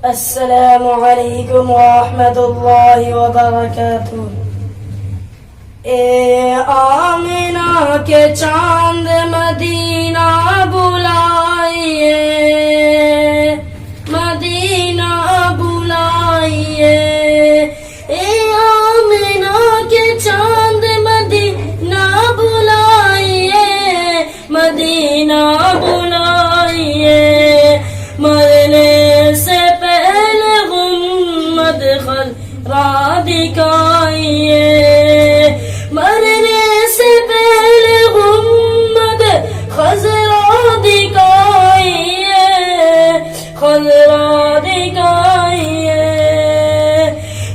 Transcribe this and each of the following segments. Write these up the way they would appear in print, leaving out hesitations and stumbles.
السلام علیکم ورحمۃ اللہ وبرکاتہ۔ اے آمنہ کے چاند مدینہ بلائیے، مدینہ بلائیے، اے آمنہ کے چاند مدینہ بلائیے، مدینہ بلائیے، مرنے سے پہلے غمت خضرا دکھائیے، مرنے سے پہلے غمت خضرا دکھائیے، خضرا دکھائیے،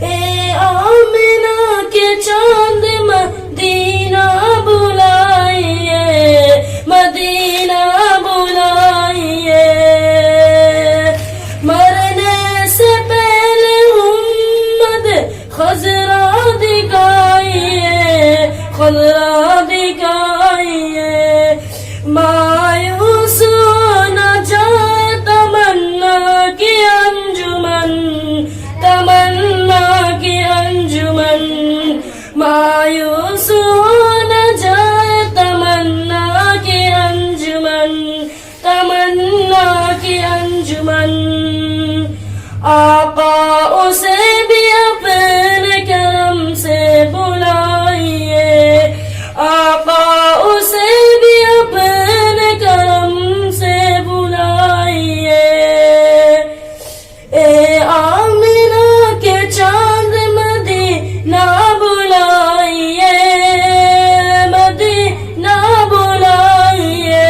اے آمنہ کے چاند مدینہ بلائیے، مدینہ بلائیے، مرنے سے پہلے امت خضرا دکھائیے، خضرا دکھائیے، مایوس نہ جائے تمنا کی انجمن، تمنا کی انجمن، مایوس نہ جائے تمنا کی انجمن، تمنا کی انجمن، آقا اسے بھی اپنے کرم سے بلائیے، آقا اسے بھی اپنے کرم سے بلائیے، اے آمنہ کے چاند مدینہ بلائیے، مدینہ بلائیے،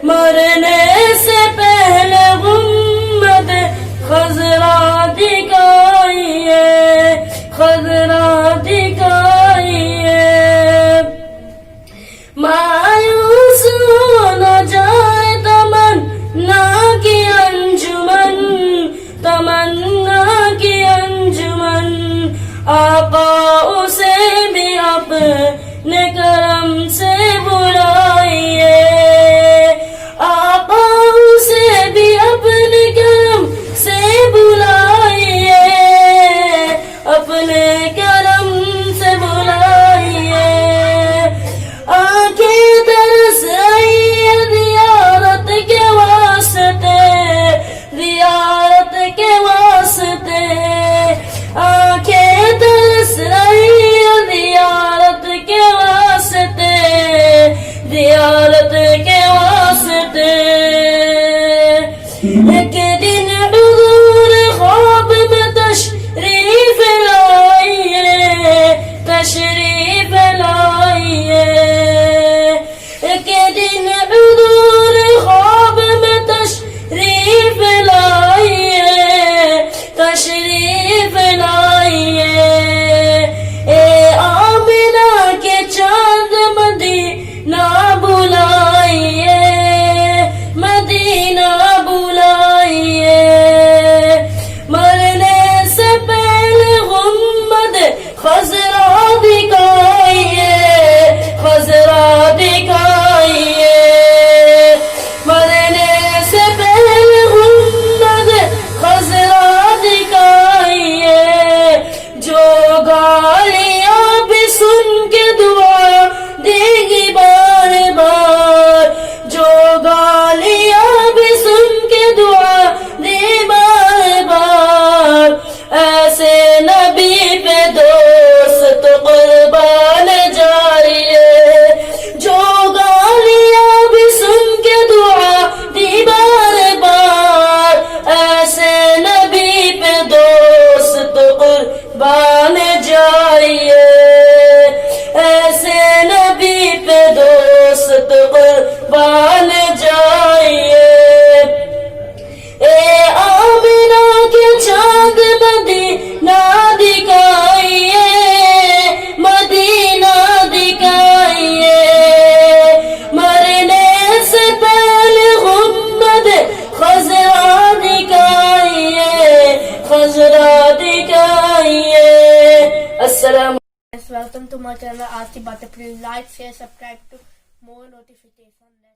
مرنے سے پہلے غمت خضرا دکھائیے، خضرا دکھائیے، مایوس نہ جائے تمنا کی انجمن، تمنا کی انجمن، آقا اسے بھی اپنے کرم سے بلائیے، آقا اسے بھی اپنے کرم سے بلائیے، اپنے کرم سے بلائیے، آنکھیں ترس رہی ہیں زیارت کے واسطے، زیارت کے واسطے، آنکھیں ترس رہی ہیں زیارت کے واسطے، زیارت کے واسطے، ایک دن حضور خواب میں تشریف لائیے، تشریف لائیے، ایک دن حضور خواب میں تشریف لائیے، تشریف لائیے، اے آمنہ کے چاند مدینہ بلائیے، مدینہ بلائیے، مرنے سے پہلے غمت خضرا دکھائیے، خضرا دکھائیے، مرنے سے پہلے غمت خضرا دکھائیے، جو گالیاں بھی سن کے دعا دے گی بار بار، جو گالیاں بھی سن کے دعا دے بار بار، ایسے نبی پہ دوست قربان جائیے، جو گالیاں بھی سن کے دعا دی بار بار، ایسے نبی پہ دوست قربان جائیے، ایسے نبی پہ دوست قربان جائیے، اے آمنہ کے چاند مدینہ دکھائیے، مدینہ دکھائیے، مرنے سے پہلے غمت خضرا دکھائیے، خضرا دکھائیے۔ السلام Welcome to my channel Aarti Bhatt. Please like, share, subscribe to more notifications.